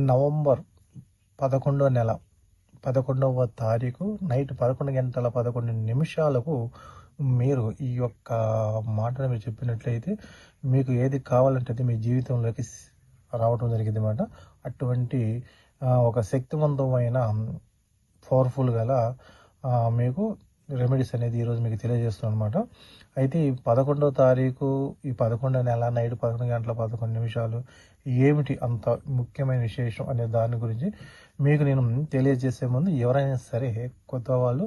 November 11వ నెల 11వ తారీఖు night 11 గంటల 11 నిమిషాలకు మీరు ఈ యొక్క మాటను మీరు చెప్పినట్లయితే మీకు ఏది కావాలంటే అది మీ జీవితంలోకి రావడం జరిగింది అన్నమాట. అటువంటి ఒక శక్తివంతమైన పవర్ఫుల్ గల మీకు రెమెడీస్ అనేది ఈరోజు మీకు తెలియజేస్తున్నాను అనమాట. అయితే ఈ 11వ తారీఖు ఈ 11వ నెల నైట్ 11 గంటల 11 నిమిషాలు ఏమిటి అంత ముఖ్యమైన విశేషం అనే దాని గురించి మీకు నేను తెలియజేసే ముందు ఎవరైనా సరే కొత్త వాళ్ళు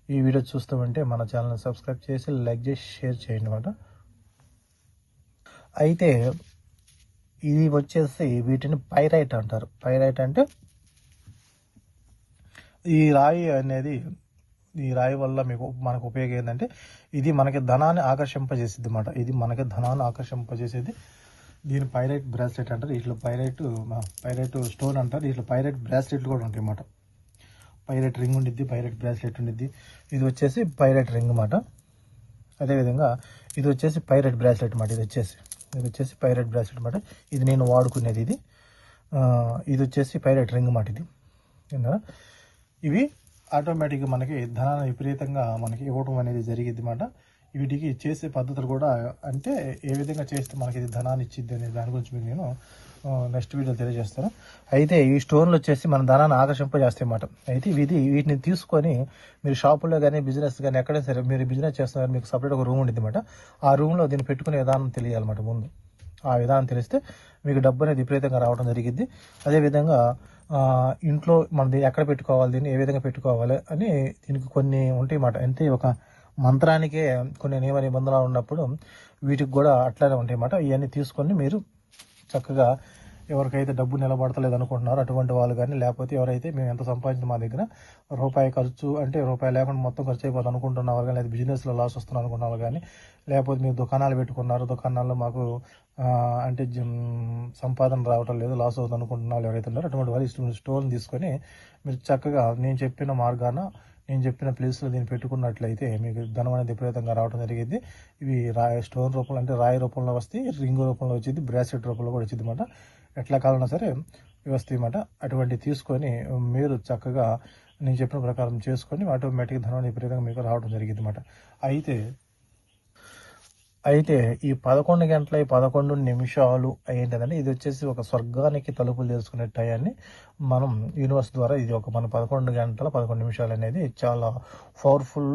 ఈ వీడియో చూస్తూ ఉంటే మన ఛానల్ని సబ్స్క్రైబ్ చేసి లైక్ చేసి షేర్ చేయండి అన్నమాట. అయితే ఇది వచ్చేసి వీటిని పైరైట్ అంటారు. పైరైట్ అంటే ఈ రాయి అనేది ఈ రాయి వల్ల మనకు ఉపయోగం ఏంటంటే ఇది మనకి ధనాన్ని ఆకర్షింపజేసేది అన్నమాట. ఇది మనకి ధనాన్ని ఆకర్షింపజేసేది. దీని పైరైట్ బ్రాస్లెట్ అంటారు. వీటిలో పైరైట్ స్టోన్ అంటారు. వీటిలో పైరైట్ బ్రాస్లెట్లు కూడా ఉంటాయి అన్నమాట. పైరైట్ రింగ్ ఉండిద్ది, పైరైట్ బ్రాస్లెట్ ఉండిద్ది. ఇది వచ్చేసి పైరైట్ రింగ్ అన్నమాట. అదేవిధంగా ఇది వచ్చేసి పైరైట్ బ్రాస్లెట్ అన్నమాట. ఇది వచ్చేసి పైరైట్ బ్రాస్లెట్ అన్నమాట. ఇది నేను వాడుకునేది. ఇది వచ్చేసి పైరైట్ రింగ్ అన్నమాట. ఇది ఇవి ఆటోమేటిక్గా మనకి ధనాన్ని విపరీతంగా మనకి ఇవ్వడం అనేది జరిగింది అన్నమాట. వీటికి చేసే పద్ధతులు కూడా అంటే ఏ విధంగా చేస్తే మనకి ఇది ధనాన్ని ఇచ్చిద్ది అనే దాని గురించి మీకు నేను నెక్స్ట్ వీడియో తెలియజేస్తాను. అయితే ఈ స్టోన్లు వచ్చేసి మన ధనాన్ని ఆకర్షింపజేస్తాయి అన్నమాట. అయితే వీటిని తీసుకొని మీరు షాపుల్లో కానీ బిజినెస్ కానీ ఎక్కడైనా సరే మీరు బిజినెస్ చేస్తున్నారు, మీకు సపరేట్ ఒక రూమ్ ఉండిద్ది అన్నమాట. ఆ రూమ్లో దీన్ని పెట్టుకునే విధానం తెలియాలన్నమాట. ముందు ఆ విధానం తెలిస్తే మీకు డబ్బు అనేది విపరీతంగా రావడం జరిగింది. అదేవిధంగా ఇంట్లో మనం దీన్ని ఎక్కడ పెట్టుకోవాలి, దీన్ని ఏ విధంగా పెట్టుకోవాలి అని దీనికి కొన్ని ఉంటాయి అన్నమాట. అంటే ఒక మంత్రానికే కొన్ని నియమ నిబంధనలు ఉన్నప్పుడు వీటికి కూడా అట్లానే ఉంటాయి అన్నమాట. ఇవన్నీ తీసుకొని మీరు చక్కగా ఎవరికైతే డబ్బు నిలబడతలేదు అనుకుంటున్నారో అటువంటి వాళ్ళు కానీ, లేకపోతే ఎవరైతే మేము ఎంత సంపాదించిన మా దగ్గర రూపాయి ఖర్చు అంటే రూపాయి లేకుండా మొత్తం ఖర్చు అయిపోతుంది అనుకుంటున్న వాళ్ళు కానీ, లేదా బిజినెస్లో లాస్ వస్తున్నారు అనుకున్న వాళ్ళు కానీ, లేకపోతే మీరు దుకాణాలు పెట్టుకున్నారు, దుకాణాల్లో మాకు అంటే సంపాదన రావటం లేదు, లాస్ అవుతుంది అనుకుంటున్న వాళ్ళు ఎవరైతే ఉన్నారో అటువంటి వాళ్ళు స్టోన్ తీసుకొని మీరు చక్కగా నేను చెప్పిన మార్గాన నేను చెప్పిన ప్లేస్లో దీన్ని పెట్టుకున్నట్లయితే మీకు ధనం అనేది విపరీతంగా రావడం జరిగింది. ఇవి స్టోన్ రూపంలో అంటే రాయి రూపంలో వస్తాయి, రింగ్ రూపంలో వచ్చింది, బ్రాస్లెట్ రూపంలో కూడా వచ్చింది అన్నమాట. ఎట్లా కావాలన్నా సరే వస్తాయి అన్నమాట. అటువంటి తీసుకొని మీరు చక్కగా నేను చెప్పిన ప్రకారం చేసుకొని ఆటోమేటిక్ ధనం విపరీతంగా మీకు రావడం జరిగింది అన్నమాట. అయితే ఈ 11 గంటల 11 నిమిషాలు ఏంటంటే ఇది వచ్చేసి ఒక స్వర్గానికి తలుపులు తెలుసుకునే టయాన్ని మనం యూనివర్స్ ద్వారా ఇది ఒక మన 11 గంటల 11 నిమిషాలు అనేది చాలా పవర్ఫుల్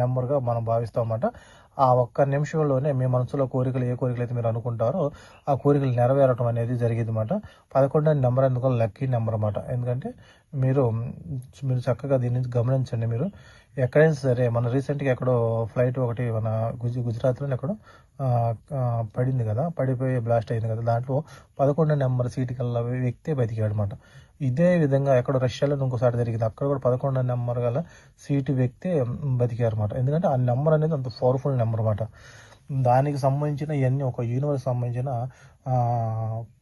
నెంబర్గా మనం భావిస్తాం అన్నమాట. ఆ ఒక్క నిమిషంలోనే మీ మనసులో కోరికలు ఏ కోరికలు అయితే మీరు అనుకుంటారో ఆ కోరికలు నెరవేరటం అనేది జరిగింది అన్నమాట. 11 నెంబర్ ఎందుకు లక్కీ నెంబర్ అన్నమాట. ఎందుకంటే మీరు చక్కగా దీన్ని గమనించండి. మీరు ఎక్కడైనా సరే మన రీసెంట్గా ఎక్కడో ఫ్లైట్ ఒకటి మన గుజరాత్లోనే ఎక్కడో పడింది కదా, పడిపోయి బ్లాస్ట్ అయింది కదా, దాంట్లో 11 నెంబర్ సీటు గల వ్యక్తే బతికాడు అనమాట. ఇదే విధంగా ఎక్కడో రష్యాలో ఇంకోసారి జరిగింది, అక్కడ కూడా 11 నెంబర్ గల సీటు వ్యక్తే బతికారు అనమాట. ఎందుకంటే ఆ నెంబర్ అనేది అంత పవర్ఫుల్ నెంబర్ అనమాట. దానికి సంబంధించిన ఇవన్నీ ఒక యూనివర్స్ సంబంధించిన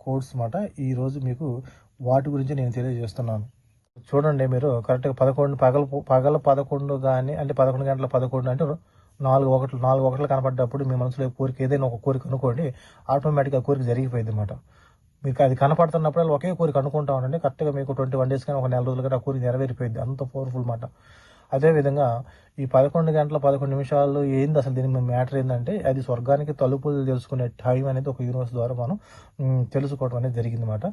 కోడ్స్ అనమాట. ఈరోజు మీకు వాటి గురించి నేను తెలియజేస్తున్నాను. చూడండి, మీరు కరెక్ట్గా 11 పగల 11 కానీ అంటే 11 గంటల 11 అంటే 4 ఒకట్లు కనపడ్డప్పుడు మీ మనసులో కోరిక ఏదైనా ఒక కోరిక అనుకోండి, ఆటోమేటిక్గా కోరిక జరిగిపోయింది అనమాట. మీకు అది కనపడుతున్నప్పుడు ఒకే కోరిక అనుకుంటా ఉండండి, కరెక్ట్గా మీకు 21 డేస్ కానీ ఒక నెల రోజులు కానీ ఆ కోరిక నెరవేరిపోయింది. అంత పవర్ఫుల్ అనమాట. అదేవిధంగా ఈ 11 గంటల 11 నిమిషాలు ఏంది అసలు దీని మ్యాటర్ ఏంటంటే అది స్వర్గానికి తలుపులు తెలుసుకునే టైం అనేది ఒక యూనివర్స్ ద్వారా మనం తెలుసుకోవడం అనేది జరిగింది అనమాట.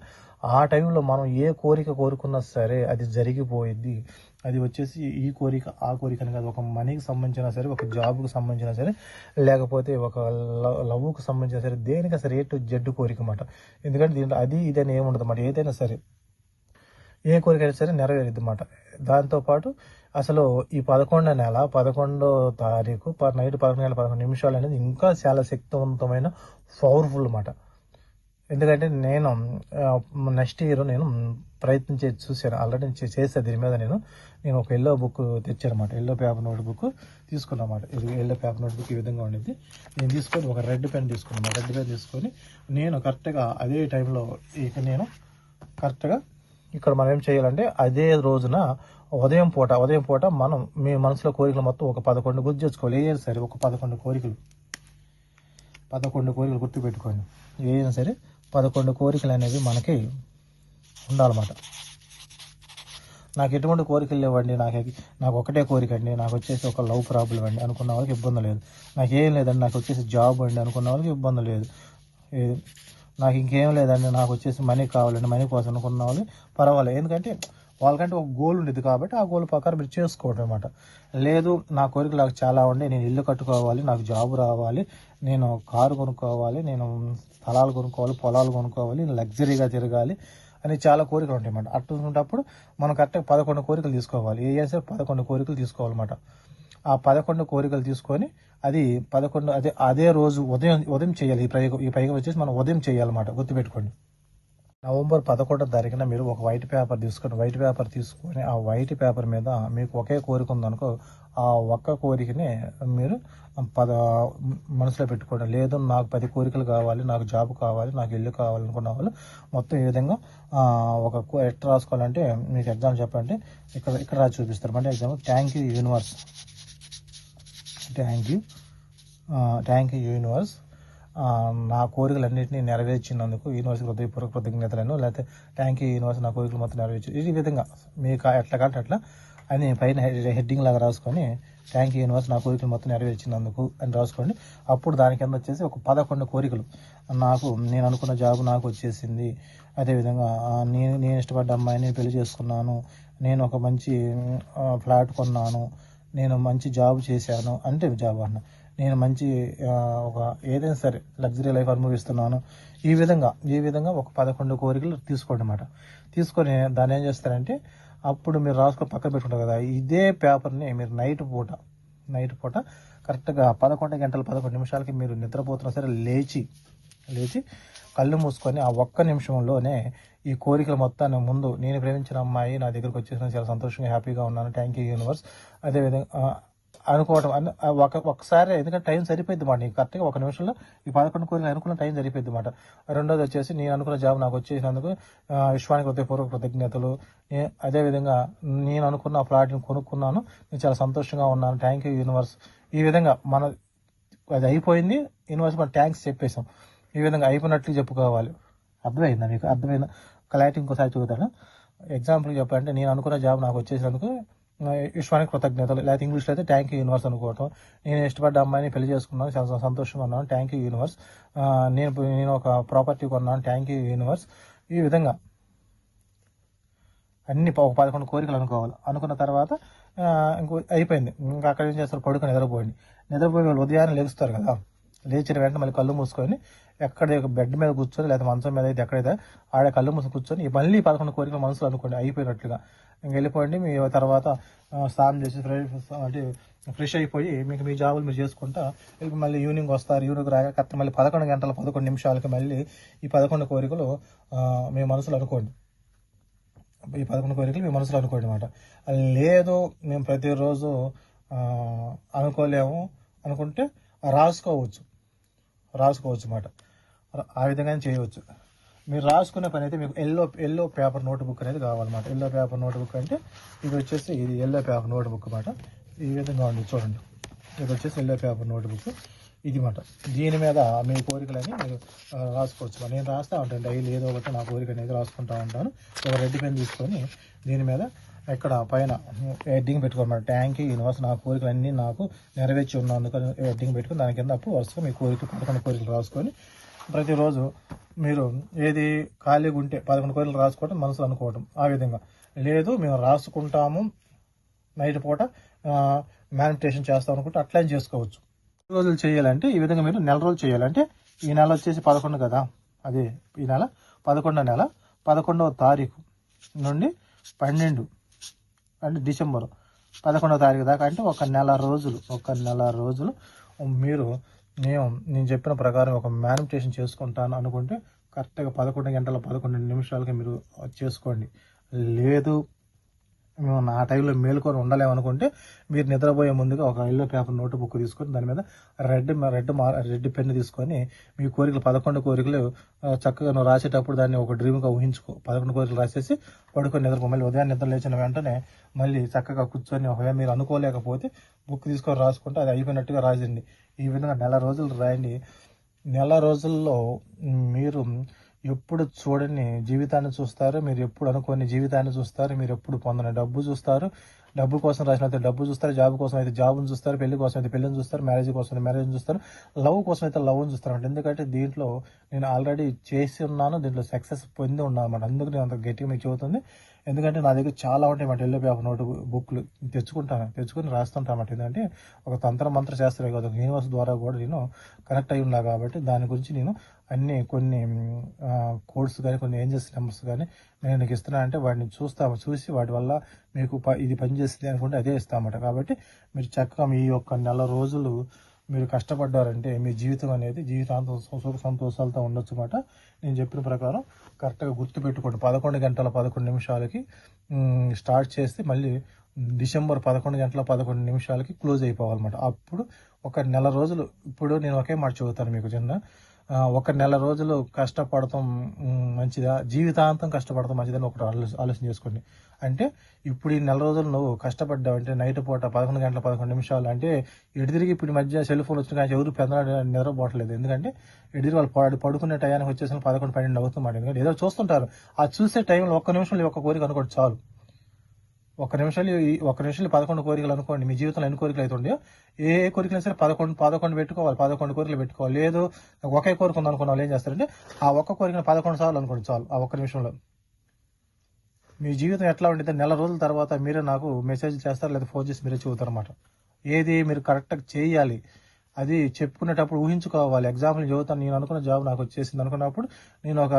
ఆ టైంలో మనం ఏ కోరిక కోరుకున్నా సరే అది జరిగిపోయింది. అది వచ్చేసి ఈ కోరిక ఆ కోరిక అని కాదు, ఒక మనీకి సంబంధించినా సరే, ఒక జాబ్కి సంబంధించినా సరే, లేకపోతే ఒక లవ్కి సంబంధించినా సరే, దేనికైనా సరే ఏ టు జెడ్ కోరిక అన్నమాట. ఎందుకంటే దీంట్లో అది ఇదని ఏముండదు అన్నమాట. ఏదైనా సరే ఏ కోరిక అయినా సరే నెరవేరుద్ది అన్నమాట. దాంతోపాటు అసలు ఈ 11వ నెల 11వ తారీఖు నైట్ 11 గంటల 11 నిమిషాలు అనేది ఇంకా చాలా శక్తివంతమైన పవర్ఫుల్ అన్నమాట. ఎందుకంటే నేను నెక్స్ట్ ఇయర్ నేను ప్రయత్నం చేసి చూశాను, ఆల్రెడీ చేసే దీని మీద నేను ఒక ఎల్లో బుక్ తెచ్చాను అనమాట. ఎల్లో పేపర్ నోట్ బుక్ తీసుకున్నమాట. ఇది ఎల్లో పేపర్ నోట్ బుక్ ఈ విధంగా ఉండింది. నేను తీసుకొని ఒక రెడ్ పెన్ తీసుకున్నాను. రెడ్ పెన్ తీసుకొని నేను కరెక్ట్గా అదే టైంలో నేను కరెక్ట్గా ఇక్కడ మనం ఏం చేయాలంటే అదే రోజున ఉదయం పూట మనం మీ మనసులో కోరికలు మొత్తం ఒక 11 గుర్తు చేసుకోవాలి. ఏదైనా సరే ఒక 11 కోరికలు గుర్తుపెట్టుకోండి. ఏదైనా సరే 11 కోరికలు అనేవి మనకి ఉండాలన్నమాట. నాకు ఎటువంటి కోరికలు లేవండి, నాకు ఒకటే కోరిక అండి, నాకు వచ్చేసి ఒక లవ్ ప్రాబ్లం అండి అనుకున్న వాళ్ళకి ఇబ్బంది లేదు. నాకేం లేదండి, నాకు వచ్చేసి జాబ్ అండి అనుకున్న వాళ్ళకి ఇబ్బంది లేదు. నాకు ఇంకేం లేదండి, నాకు వచ్చేసి మనీ కావాలండి, మనీ కోసం అనుకున్న వాళ్ళు పర్వాలేదు. ఎందుకంటే వాళ్ళకంటే ఒక గోల్ ఉండేది కాబట్టి ఆ గోల్ ప్రకారం మీరు చేసుకోవడం అనమాట. లేదు, నా కోరికలు నాకు చాలా ఉండి, నేను ఇల్లు కట్టుకోవాలి, నాకు జాబ్ రావాలి, నేను కారు కొనుక్కోవాలి, నేను స్థలాలు కొనుక్కోవాలి, పొలాలు కొనుక్కోవాలి, నేను లగ్జరీగా తిరగాలి అని చాలా కోరికలు ఉంటాయి అన్నమాట. అటువంటిప్పుడు మనం కరెక్ట్గా 11 కోరికలు తీసుకోవాలి. ఏ చేస్తే 11 కోరికలు తీసుకోవాలన్నమాట. ఆ 11 కోరికలు తీసుకొని అది 11 అదే రోజు ఉదయం చేయాలి. ఈ ప్రయోగం వచ్చేసి మనం ఉదయం చేయాలన్నమాట. గుర్తుపెట్టుకోండి. నవంబర్ 11వ తారీఖున మీరు ఒక వైట్ పేపర్ తీసుకొని ఆ వైట్ పేపర్ మీద మీకు ఒకే కోరిక ఉందనుకో, ఆ ఒక్క కోరికని మీరు మనసులో పెట్టుకోండి. లేదు, నాకు 10 కోరికలు కావాలి, నాకు జాబ్ కావాలి, నాకు ఇల్లు కావాలి అనుకున్న వాళ్ళు మొత్తం ఈ విధంగా ఎట్లా రాసుకోవాలంటే, మీకు ఎగ్జామ్ చెప్పండి, ఇక్కడ రాసి చూపిస్తారు. అంటే exam, thank you universe, thank you universe, నా కోరికలన్నింటినీ నెరవేర్చినందుకు యూనివర్స్కి హృదయపూర్వక కృతజ్ఞతలను, లేకపోతే థ్యాంక్ యూ యూనివర్స్, నా కోరికలు మొత్తం నెరవేర్చి, ఈ విధంగా మీకు ఎట్లా కంటే అట్లా అని పైన హెడ్డింగ్ లాగా రాసుకొని, థ్యాంక్ యూ యూనివర్స్, నా కోరికలు మొత్తం నెరవేర్చినందుకు అని రాసుకోండి. అప్పుడు దాని కింద వచ్చేసి ఒక 11 కోరికలు, నేను అనుకున్న జాబ్ నాకు వచ్చేసింది, అదేవిధంగా నేను ఇష్టపడ్డ అమ్మాయిని పెళ్లి చేసుకున్నాను, నేను ఒక మంచి ఫ్లాట్ కొన్నాను, నేను మంచి జాబ్ చేశాను, అంటే జాబ్ అన్న, నేను మంచి ఒక ఏదైనా సరే లగ్జరీ లైఫ్ అనుభవిస్తున్నాను. ఈ విధంగా ఒక 11 కోరికలు తీసుకోండి అన్నమాట. తీసుకొని దాన్ని ఏం చేస్తారంటే, అప్పుడు మీరు రాసుకొని పక్కన పెట్టుకుంటారు కదా, ఇదే పేపర్ని మీరు నైట్ పూట కరెక్ట్గా 11 గంటల 11 నిమిషాలకి మీరు నిద్రపోతున్నా సరే లేచి కళ్ళు మూసుకొని ఆ ఒక్క నిమిషంలోనే ఈ కోరికల మొత్తాన్ని ముందు, నేను ప్రేమించిన అమ్మాయి నా దగ్గరకు వచ్చేసిన, చాలా సంతోషంగా హ్యాపీగా ఉన్నాను, థ్యాంక్ యూ యూనివర్స్, అదేవిధంగా అనుకోవటం ఒకసారి. ఎందుకంటే టైం సరిపోద్ది మాట, నీకు కరెక్ట్గా ఒక నిమిషంలో ఈ 11 కోరికలు అనుకున్న టైం సరిపోద్ది మాట. రెండోది వచ్చేసి, నేను అనుకున్న జాబ్ నాకు వచ్చేసినందుకు విశ్వానికి హృదయపూర్వక కృతజ్ఞతలు, అదేవిధంగా నేను అనుకున్న ఫ్లాట్ని కొనుక్కున్నాను, నేను చాలా సంతోషంగా ఉన్నాను, థ్యాంక్ యూ యూనివర్స్. ఈ విధంగా అది అయిపోయింది, యూనివర్స్ మనం థ్యాంక్స్ చెప్పేసాం. ఈ విధంగా అయిపోయినట్లు చెప్పుకోవాలి. అర్థమైందా మీకు? అర్థమైందా? క్లారిటీ ఇంకోసారి చూద్దాను. ఎగ్జాంపుల్ చెప్పాలంటే, నేను అనుకున్న జాబ్ నాకు వచ్చేసినందుకు విశ్వానికి కృతజ్ఞతలు, లేకపోతే ఇంగ్లీష్లో అయితే థ్యాంక్ యూ యూనివర్స్ అనుకోవటం. నేను ఇష్టపడ్డ అమ్మాయిని పెళ్లి చేసుకున్నాను, చాలా సంతోషంగా ఉన్నాను, థ్యాంక్ యూ యూనివర్స్. నేను ఒక ప్రాపర్టీ కొన్నాను, థ్యాంక్ యూ యూనివర్స్. ఈ విధంగా అన్ని ఒక 11 కోరికలు అనుకున్న తర్వాత అయిపోయింది. ఇంకా అక్కడ ఏం చేస్తారు, పడుకొని నిద్రపోయి వాళ్ళు ఉదయాన్నే లేస్తారు కదా, లేచిన వెంటనే మళ్ళీ కళ్ళు మూసుకొని బెడ్ మీద కూర్చొని, లేదా మంచం మీద అయితే ఎక్కడైతే ఆడ కళ్ళు మూసుకొని కూర్చొని మళ్ళీ 11 కోరికలు మనసులో అనుకోండి, అయిపోయినట్లుగా. ఇంక వెళ్ళిపోండి. మీ తర్వాత స్నానం చేసి ఫ్రెష్ అయిపోయి మీ జాబులు మీరు చేసుకుంటా మళ్ళీ ఈవినింగ్ వస్తారు. ఈవినింగ్ రాగా కరెక్ట్ మళ్ళీ 11 గంటల 11 నిమిషాలకి మళ్ళీ ఈ 11 కోరికలు మీ మనసులో అనుకోండి. అనమాట. లేదు, మేము ప్రతిరోజు అనుకోలేము అనుకుంటే రాసుకోవచ్చు అన్నమాట. ఆ విధంగా చేయవచ్చు. మీరు రాసుకునే పని అయితే మీకు ఎల్లో పేపర్ నోట్బుక్ అనేది కావాలన్నమాట. ఎల్లో పేపర్ నోట్బుక్ అంటే ఇది వచ్చేసి ఎల్లో పేపర్ నోట్బుక్ అన్నమాట. ఈ విధంగా ఉంది చూడండి. ఇది వచ్చేసి ఎల్లో పేపర్ నోట్బుక్ ఇది మాట. దీని మీద మీ కోరికలని మీరు రాసుకోవచ్చు. నేను రాస్తూ ఉంటాను డైలీ ఏదో ఒకటి నా కోరిక అనేది రాసుకుంటూ ఉంటాను. ఒక రెడ్ పెన్ తీసుకొని దీని మీద ఇక్కడ పైన హెడ్డింగ్ పెట్టుకోమాట. థ్యాంక్ యూ యూనివర్స్, నా కోరికలన్నీ నాకు నెరవేర్చి ఉన్నందుకు హెడ్డింగ్ పెట్టుకుని దాని కింద అప్పుడు వరుసగా మీ 11 కోరికలు రాసుకొని ప్రతిరోజు మీరు ఏది ఖాళీగా ఉంటే 11 కోరికలు రాసుకోవడం, మనసులో అనుకోవడం. ఆ విధంగా లేదు మేము రాసుకుంటాము, నైట్ పూట మేనిఫెస్టేషన్ చేస్తాం అనుకుంటే అట్లా చేసుకోవచ్చు. రోజులు చేయాలంటే ఈ విధంగా మీరు నెల రోజులు చేయాలంటే, ఈ నెల వచ్చేసి 11 కదా, అదే ఈ నెల 11వ తారీఖు నుండి 12 అంటే డిసెంబర్ 11వ తారీఖు దాకా, అంటే ఒక నెల రోజులు మీరు నేను చెప్పిన ప్రకారం ఒక మేనిఫెస్టేషన్ చేసుకుంటాను అనుకుంటే కరెక్ట్గా 11 గంటల 11 నిమిషాలకి మీరు చేసుకోండి. లేదు మేము ఆ టైంలో మేలుకొని ఉండలేమనుకుంటే మీరు నిద్రపోయే ముందుగా ఒక ఎల్లో పేపర్ నోట్బుక్ తీసుకొని దాని మీద రెడ్ పెన్ తీసుకొని మీ కోరికలు 11 కోరికలు చక్కగా నువ్వు రాసేటప్పుడు దాన్ని ఒక డ్రీమ్గా ఊహించుకో. 11 కోరికలు రాసేసి పడుకొని నిద్రపో. మళ్ళీ ఉదయం నిద్ర లేచిన వెంటనే మళ్ళీ చక్కగా కూర్చొని ఒకవేళ మీరు అనుకోలేకపోతే బుక్ తీసుకొని రాసుకుంటే అది అయిపోయినట్టుగా రాసింది. ఈ విధంగా నెల రోజులు రాయండి. నెల రోజుల్లో మీరు ఎప్పుడు చూడని జీవితాన్ని చూస్తారు. మీరు ఎప్పుడు అనుకోని జీవితాన్ని చూస్తారు. మీరు ఎప్పుడు పొందని డబ్బు చూస్తారు. డబ్బు కోసం రాసినైతే డబ్బు చూస్తారు. జాబ్ కోసం అయితే జాబ్‌ని చూస్తారు. పెళ్లి కోసం అయితే పెళ్లిని చూస్తారు. మ్యారేజ్ కోసం అయితే మ్యారేజ్‌ని చూస్తారు. లవ్ కోసం అయితే లవ్‌ని చూస్తారన్నమాట. ఎందుకంటే దీంట్లో నేను ఆల్రెడీ చేసి ఉన్నాను. దీంట్లో సక్సెస్ పొంది ఉన్నానన్నమాట. అందుకు నేను అంత గట్టిగా మీకు చెబుతుంది. ఎందుకంటే నా దగ్గర చాలా ఉంటాయన్నమాట. యెల్లో పేపర్ నోట్ బుక్‌లు తెచ్చుకొని రాస్తుంటానన్నమాట. ఎందుకంటే ఒక తంత్ర మంత్ర శాస్త్రమే కాదు, యూనివర్స్ ద్వారా కూడా నేను కనెక్ట్ అయ్యి ఉన్నా కాబట్టి దాని గురించి నేను అన్నీ కొన్ని కోడ్స్ కానీ, కొన్ని ఏంజెల్స్ నెంబర్స్ కానీ నేను నీకు ఇస్తున్నానంటే వాటిని చూసి వాటి వల్ల మీకు ఇది పనిచేస్తుంది అనుకుంటే అదే ఇస్తామన్నమాట. కాబట్టి మీరు చక్కగా మీ యొక్క నెల రోజులు మీరు కష్టపడ్డారంటే మీ జీవితం అనేది జీవితాంతం సుఖ సంతోషాలతో ఉండొచ్చు అన్నమాట. నేను చెప్పిన ప్రకారం కరెక్ట్గా గుర్తుపెట్టుకోండి. 11 గంటల 11 నిమిషాలకి స్టార్ట్ చేస్తే మళ్ళీ డిసెంబర్ 11 గంటల 11 నిమిషాలకి క్లోజ్ అయిపోవాలన్నమాట. అప్పుడు ఒక నెల రోజులు, ఇప్పుడు నేను ఒకే మాట చెబుతాను మీకు ఒక నెల రోజులు కష్టపడటం మంచిదా, జీవితాంతం కష్టపడటం మంచిదని ఒకటి ఆలోచన చేసుకోండి. అంటే ఇప్పుడు ఈ నెల రోజులు నువ్వు కష్టపడ్డావంటే నైట్ పూట 11 గంటల 11 నిమిషాలు అంటే ఎడితిరిగి ఇప్పుడు ఈ మధ్య సెల్ ఫోన్ వచ్చిన కానీ ఎవరు నిద్రపోవట్లేదు. ఎందుకంటే ఎడితిరిగి వాళ్ళు పడుకునే టయానికి వచ్చేసిన 11, 12 అవుతుందన్నమాట. ఎందుకంటే ఏదో చూస్తుంటారు. ఆ చూసే టైంలో ఒక్క నిమిషంలో ఒక్క కోరిక అనుకోండి చాలు. ఒక్క నిమిషాలు 11 కోరికలు అనుకోండి. మీ జీవితంలో ఎన్ని కోరికలు అయితే ఉండయో ఏ కోరికలైనా సరే 11 పెట్టుకోవాలి. 11 కోరికలు పెట్టుకోవాలి. లేదు ఒకే కోరిక ఉంది అనుకున్న వాళ్ళు ఏం చేస్తారంటే ఆ ఒక్క కోరికను 11 సార్లు అనుకోండి చాలు. ఆ ఒక్క నిమిషంలో మీ జీవితం ఎట్లా ఉంటుంది, నెల రోజుల తర్వాత మీరే నాకు మెసేజ్ చేస్తారు, లేదా ఫోన్ చేసి మీరే చెబుతారు అన్నమాట. ఏది మీరు కరెక్ట్గా చేయాలి, అది చెప్పుకునేటప్పుడు ఊహించుకోవాలి. ఎగ్జాంపుల్ చెబుతాను. నేను అనుకున్న జాబ్ నాకు వచ్చేసింది అనుకున్నప్పుడు నేను ఒక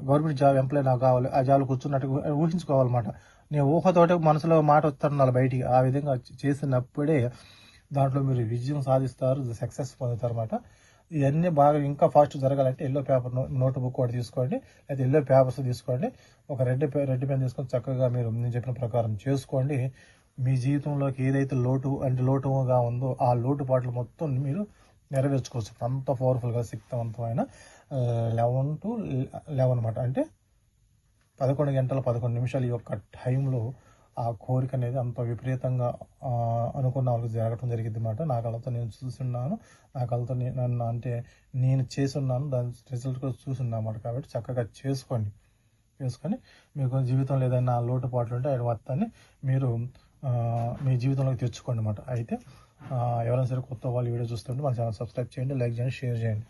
గవర్నమెంట్ జాబ్ ఎంప్లాయ్ నాకు కావాలి, ఆ జాబ్లో కూర్చున్నట్టు ఊహించుకోవాలన్నమాట. నేను ఊహతోటే మనసులో మాట వస్తుండాలి బయటికి. ఆ విధంగా చేసినప్పుడే దాంట్లో మీరు విజయం సాధిస్తారు, సక్సెస్ పొందుతారన్నమాట. ఇవన్నీ బాగా ఇంకా ఫాస్ట్ జరగాలంటే యెల్లో పేపర్ నోట్ బుక్ ఒకటి తీసుకోండి, లేదా యెల్లో పేపర్స్ తీసుకోండి. ఒక రెడ్ పెన్ తీసుకొని చక్కగా మీరు నేను చెప్పిన ప్రకారం చేసుకోండి. మీ జీవితంలోకి ఏదైతే లోటుగా ఉందో ఆ లోటుపాట్లు మొత్తం మీరు నెరవేర్చుకోవచ్చు. అంత పవర్ఫుల్గా శక్తివంతమైన 11 to 11 అనమాట. అంటే 11 గంటల 11 నిమిషాలు ఈ యొక్క టైంలో ఆ కోరిక అనేది అంత విపరీతంగా అనుకున్న వాళ్ళకి జరగటం జరిగింది అన్నమాట. నా కళ్ళతో నేను చూస్తున్నాను. నా కళ్ళతో నేను చేసున్నాను. దాని రిజల్ట్ కూడా చూసున్నాను అన్నమాట. కాబట్టి చక్కగా చేసుకొని మీకు జీవితంలో ఏదైనా లోటుపాట్లు ఉంటే అది మొత్తాన్ని మీరు మీ జీవితంలోకి తెచ్చుకోండి అన్నమాట. అయితే ఎవరైనా సరే కొత్త వాళ్ళు వీడియో చూస్తుంటే మన ఛానల్ సబ్స్క్రైబ్ చేయండి, లైక్ చేయండి, షేర్ చేయండి.